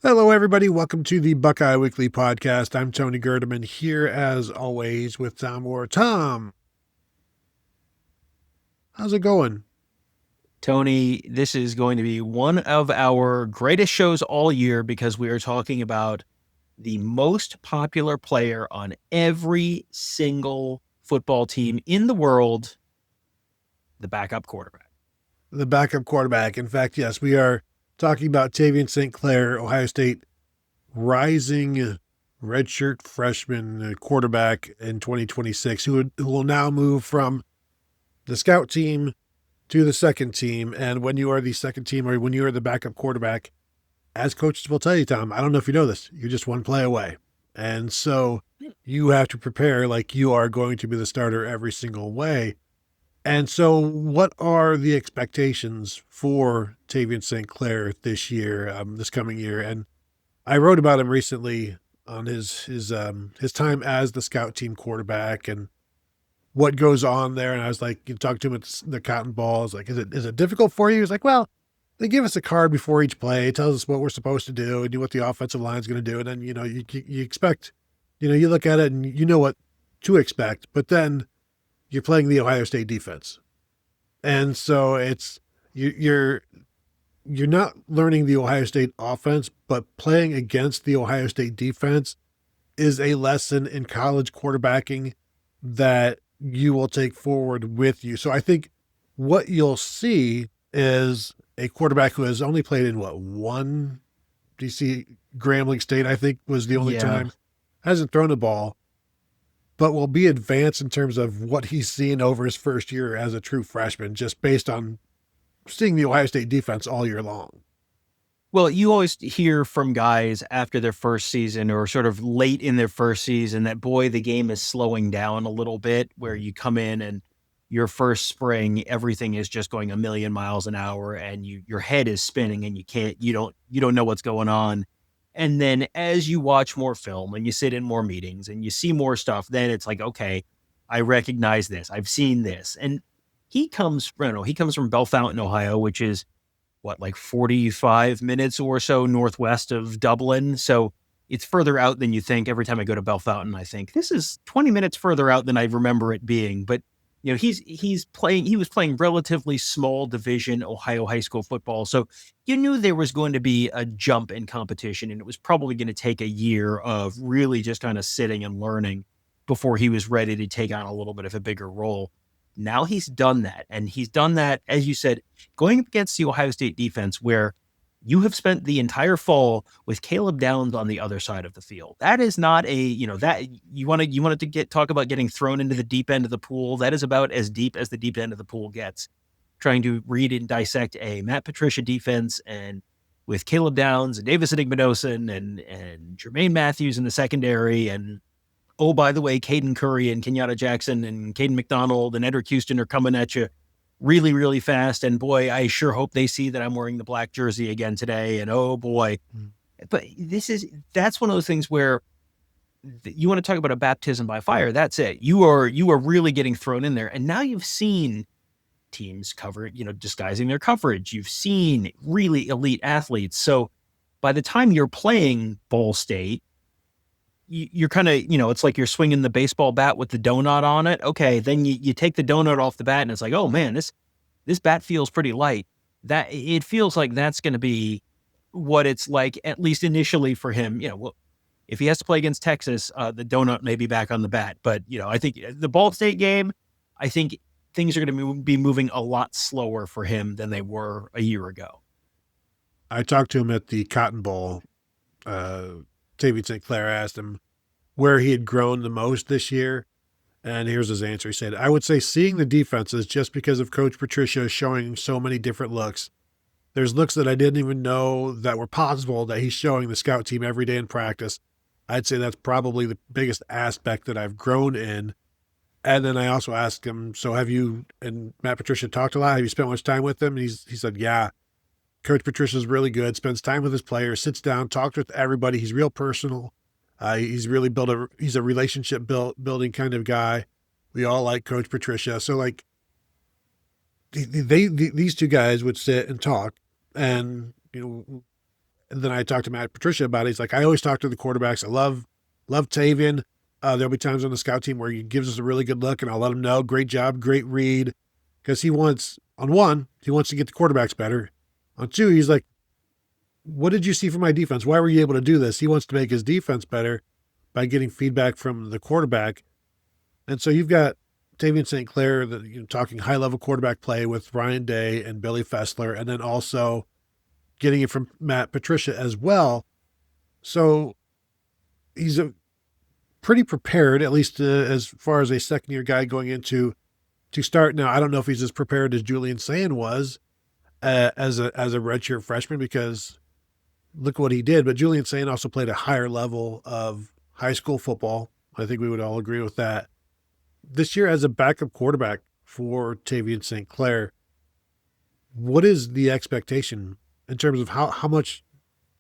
Hello, everybody. Welcome to the Buckeye Weekly Podcast. I'm Tony Gerdeman here, as always, with Tom Orr. Tom, how's it going? Tony, this is going to be one of our greatest shows all year because we are talking about the most popular player on every single football team in the world, the backup quarterback. The backup quarterback. In fact, yes, we are talking about Tavien St. Clair, Ohio State rising redshirt freshman quarterback in 2026, who will now move from the scout team to the second team. And when you are the second team or when you are the backup quarterback, as coaches will tell you, Tom, I don't know if you know this, you're just one play away. And so you have to prepare like you are going to be the starter every single way. And so what are the expectations for Tavien St. Clair this year, this coming year? And I wrote about him recently on his time as the scout team quarterback and what goes on there. And I was like, you talk to him at the Cotton Ball. I was like, is it difficult for you? He's like, well, they give us a card before each play. It tells us what we're supposed to do and do what the offensive line is going to do. And then, you expect, you look at it and you know what to expect, but then you're playing the Ohio State defense. And so you're not learning the Ohio State offense, but playing against the Ohio State defense is a lesson in college quarterbacking that you will take forward with you. So I think what you'll see is a quarterback who has only played in one DC Grambling State, I think was the only Yeah. time, hasn't thrown the ball, but will be advanced in terms of what he's seen over his first year as a true freshman, just based on seeing the Ohio State defense all year long. Well, you always hear from guys after their first season or sort of late in their first season that, boy, the game is slowing down a little bit, where you come in and your first spring, everything is just going a million miles an hour and your head is spinning and you don't know what's going on. And then as you watch more film and you sit in more meetings and you see more stuff, then it's like, okay, I recognize this. I've seen this. And he comes from Bellefontaine, Ohio, which is like 45 minutes or so northwest of Dublin. So it's further out than you think. Every time I go to Bellefontaine, I think this is 20 minutes further out than I remember it being. But he was playing relatively small division Ohio high school football. So you knew there was going to be a jump in competition, and it was probably going to take a year of really just kind of sitting and learning before he was ready to take on a little bit of a bigger role. Now he's done that. And he's done that, as you said, going up against the Ohio State defense, where you have spent the entire fall with Caleb Downs on the other side of the field. That is not that you wanted to talk about getting thrown into the deep end of the pool. That is about as deep as the deep end of the pool gets. Trying to read and dissect a Matt Patricia defense, and with Caleb Downs and Davis Enigmadosin and Jermaine Matthews in the secondary, and oh, by the way, Caden Curry and Kenyatta Jackson and Caden McDonald and Edric Houston are coming at you really, really fast. And boy, I sure hope they see that I'm wearing the black jersey again today. And oh boy. But that's one of those things where you want to talk about a baptism by fire. That's it. You are really getting thrown in there. And now you've seen teams cover, disguising their coverage. You've seen really elite athletes. So by the time you're playing Ball State, you're kind of, it's like you're swinging the baseball bat with the donut on it. Okay, then you take the donut off the bat and it's like, oh man, this bat feels pretty light. That it feels like that's going to be what it's like, at least initially for him. If he has to play against Texas, the donut may be back on the bat. But I think the Ball State game, I think things are going to be moving a lot slower for him than they were a year ago. I talked to him at the Cotton Bowl. Tavien St. Clair asked him where he had grown the most this year. And here's his answer. He said, I would say seeing the defenses, just because of Coach Patricia showing so many different looks. There's looks that I didn't even know that were possible that he's showing the scout team every day in practice. I'd say that's probably the biggest aspect that I've grown in. And then I also asked him, so have you and Matt Patricia talked a lot? Have you spent much time with them? And he said, yeah. Coach Patricia's really good, spends time with his players, sits down, talks with everybody. He's real personal. He's really he's a relationship building kind of guy. We all like Coach Patricia. So like these two guys would sit and talk, and And then I talked to Matt Patricia about it. He's like, I always talk to the quarterbacks. I love Tavien. There'll be times on the scout team where he gives us a really good look, and I'll let him know, great job, great read. Because he wants, on one, he wants to get the quarterbacks better. On two, he's like, what did you see from my defense? Why were you able to do this? He wants to make his defense better by getting feedback from the quarterback. And so you've got Tavien St. Clair, talking high-level quarterback play with Ryan Day and Billy Fessler, and then also getting it from Matt Patricia as well. So he's pretty prepared, at least as far as a second-year guy going into to start. Now, I don't know if he's as prepared as Julian Sayin was as a redshirt freshman, because look what he did. But Julian Sayin also played a higher level of high school football. I think we would all agree with that. This year, as a backup quarterback for Tavien St. Clair, what is the expectation in terms of how much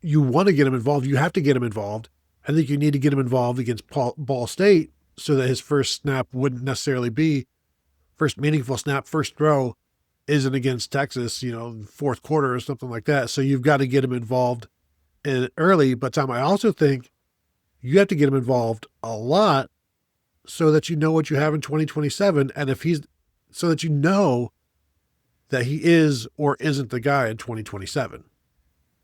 you want to get him involved? You have to get him involved. I think you need to get him involved against Ball State so that his first snap wouldn't necessarily be first meaningful snap, first throw isn't against Texas, fourth quarter or something like that. So you've got to get him involved early. But Tom, I also think you have to get him involved a lot so that you know what you have in 2027. And so that you know that he is or isn't the guy in 2027.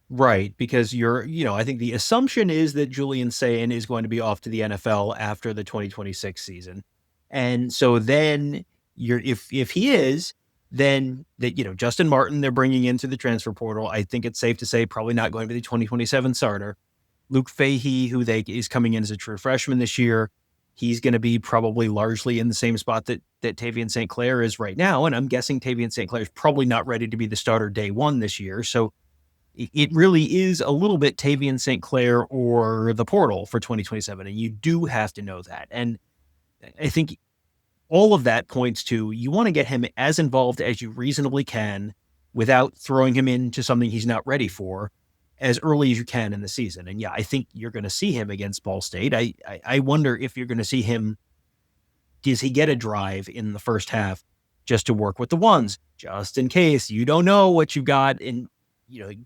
Right, because I think the assumption is that Julian Sayin is going to be off to the NFL after the 2026 season. And so then if he is, then that, Justin Martin, they're bringing into the transfer portal. I think it's safe to say probably not going to be the 2027 starter. Luke Fahey, who is coming in as a true freshman this year, he's going to be probably largely in the same spot that Tavien St. Clair is right now. And I'm guessing Tavien St. Clair is probably not ready to be the starter day one this year. So it really is a little bit Tavien St. Clair or the portal for 2027. And you do have to know that. And I think all of that points to, you want to get him as involved as you reasonably can without throwing him into something he's not ready for as early as you can in the season. And yeah, I think you're going to see him against Ball State. I wonder if you're going to see him, does he get a drive in the first half just to work with the ones, just in case you don't know what you've got in,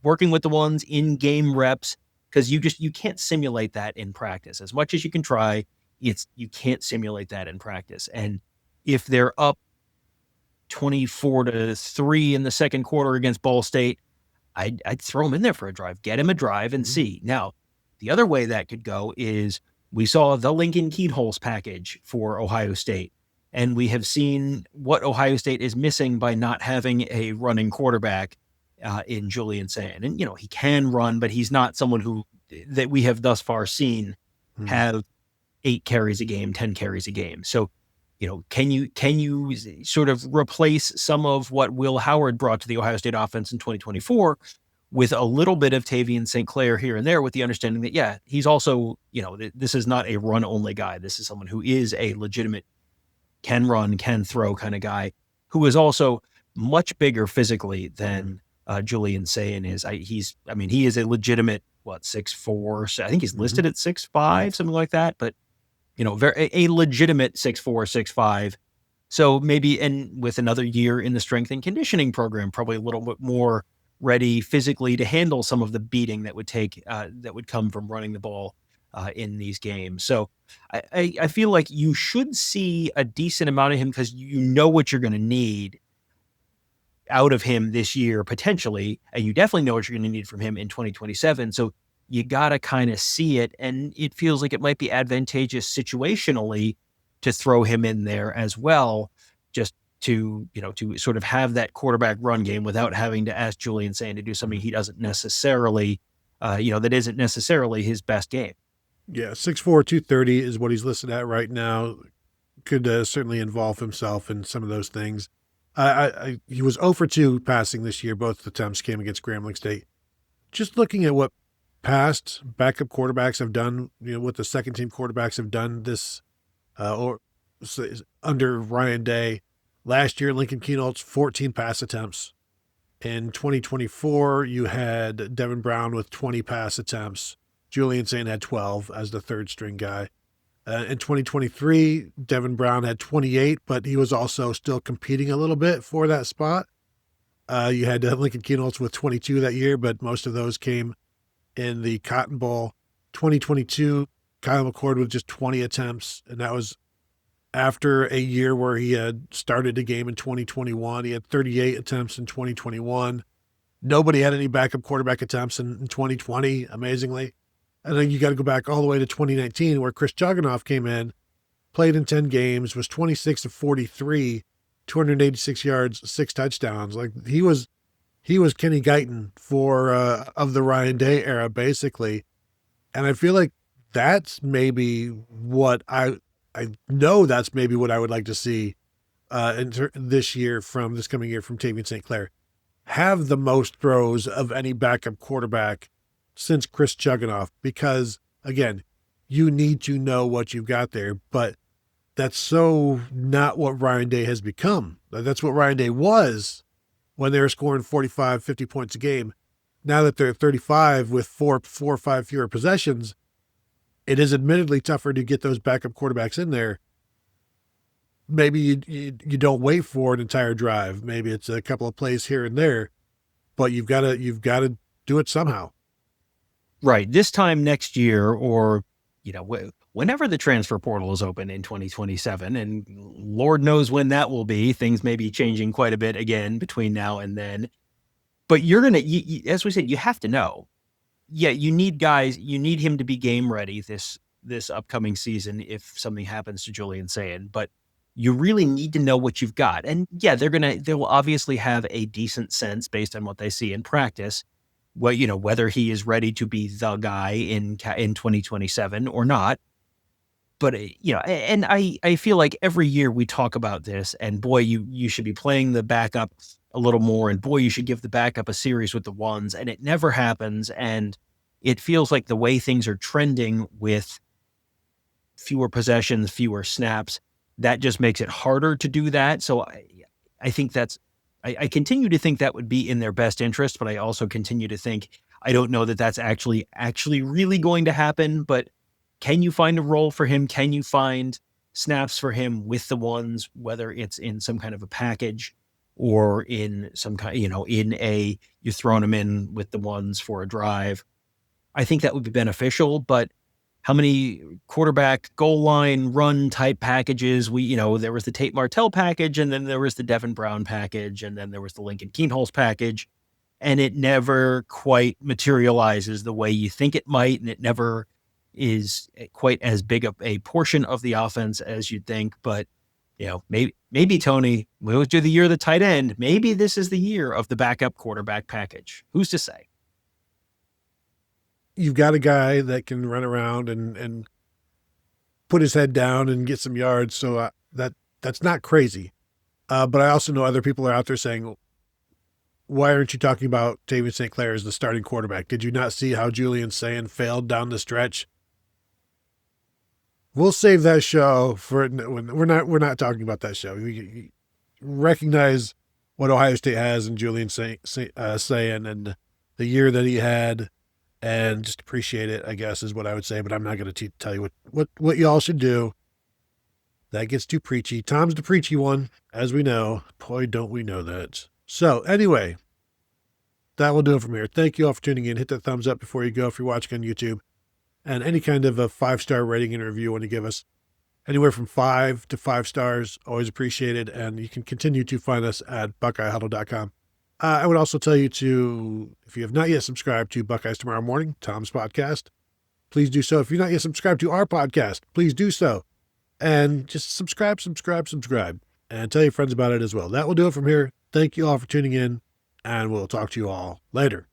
working with the ones in game reps, because you can't simulate that in practice. As much as you can try, you can't simulate that in practice. And if they're up 24-3 in the second quarter against Ball State, I'd throw him in there for a drive, get him a drive and see. Now, the other way that could go is we saw the Lincoln Kienholz package for Ohio State, and we have seen what Ohio State is missing by not having a running quarterback in Julian Sayin. And, he can run, but he's not someone that we have thus far seen have 8 carries a game, 10 carries a game. So, can you sort of replace some of what Will Howard brought to the Ohio State offense in 2024 with a little bit of Tavien St. Clair here and there, with the understanding that, yeah, he's also, this is not a run-only guy. This is someone who is a legitimate can run, can throw kind of guy, who is also much bigger physically than Julian Sayin is. He is a legitimate, 6'4", so I think he's listed at 6'5", something like that, but a legitimate 6'4", 6'5". So maybe, and with another year in the strength and conditioning program, probably a little bit more ready physically to handle some of the beating that would come from running the ball in these games. So I feel like you should see a decent amount of him, because you know what you're going to need out of him this year potentially, and you definitely know what you're going to need from him in 2027. So you got to kind of see it, and it feels like it might be advantageous situationally to throw him in there as well, just to sort of have that quarterback run game without having to ask Julian Sayin to do something he doesn't necessarily, that isn't necessarily his best game. Yeah, 6'4", 230 is what he's listed at right now. Could certainly involve himself in some of those things. He was 0 for 2 passing this year. Both attempts came against Grambling State. Just looking at what past backup quarterbacks have done, what the second team quarterbacks have done this under Ryan Day. Last year, Lincoln Kienholz, 14 pass attempts. In 2024, you had Devin Brown with 20 pass attempts. Julian Sayin had 12 as the third string guy. In 2023, Devin Brown had 28, but he was also still competing a little bit for that spot. You had Lincoln Kienholz with 22 that year, but most of those came in the Cotton Bowl. 2022, Kyle McCord with just 20 attempts, and that was after a year where he had started a game in 2021. He had 38 attempts in 2021. Nobody had any backup quarterback attempts in 2020, amazingly. And then you got to go back all the way to 2019, where Chris Juganoff came in, played in 10 games, was 26 of 43, 286 yards, 6 touchdowns. Like he was Kenny Guyton for of the Ryan Day era, basically. And I feel like that's maybe what I know that's maybe what I would like to see this coming year from Tavien St. Clair. Have the most throws of any backup quarterback since Chris Juganoff, because again, you need to know what you've got there, but that's so not what Ryan Day has become. That's what Ryan Day was when they were scoring 45, 50 points a game. Now that they're 35 with four or five fewer possessions, it is admittedly tougher to get those backup quarterbacks in there. Maybe you don't wait for an entire drive. Maybe it's a couple of plays here and there, but you've got to do it somehow. Right. This time next year, or, whenever the transfer portal is open in 2027, and Lord knows when that will be, things may be changing quite a bit again between now and then. But you're going to, as we said, you have to know. Yeah, you need guys, you need him to be game ready this upcoming season if something happens to Julian Sayin, but you really need to know what you've got. And yeah, they will obviously have a decent sense based on what they see in practice, whether he is ready to be the guy in 2027 or not. But, and I feel like every year we talk about this, and boy, you should be playing the backup a little more, and boy, you should give the backup a series with the ones, and it never happens. And it feels like the way things are trending with fewer possessions, fewer snaps, that just makes it harder to do that. So I think I continue to think that would be in their best interest, but I also continue to think, I don't know that that's actually really going to happen. But can you find a role for him? Can you find snaps for him with the ones, whether it's in some kind of a package or in some kind, you're throwing him in with the ones for a drive? I think that would be beneficial, but how many quarterback goal line run type packages? There was the Tate Martell package, and then there was the Devin Brown package, and then there was the Lincoln Kienholz package, and it never quite materializes the way you think it might, and it never is quite as big of a portion of the offense as you'd think. But maybe Tony, we always do the year of the tight end. Maybe this is the year of the backup quarterback package. Who's to say? You've got a guy that can run around and put his head down and get some yards. So that's not crazy. But I also know other people are out there saying, why aren't you talking about Tavien St. Clair as the starting quarterback? Did you not see how Julian Sayin failed down the stretch? We'll save that show for when we're not talking about that show. We recognize what Ohio State has in Julian Sayin and the year that he had, and just appreciate it, I guess, is what I would say. But I'm not going to tell you what y'all should do. That gets too preachy. Tom's the preachy one, as we know. Boy, don't we know that. So anyway, that will do it from here. Thank you all for tuning in. Hit that thumbs up before you go if you're watching on YouTube. And any kind of a 5-star rating and review you want to give us, anywhere from 5 to 5 stars, always appreciated. And you can continue to find us at BuckeyeHuddle.com. I would also tell you if you have not yet subscribed to Buckeyes Tomorrow Morning, Tom's podcast, please do so. If you're not yet subscribed to our podcast, please do so. And just subscribe, and tell your friends about it as well. That will do it from here. Thank you all for tuning in, and we'll talk to you all later.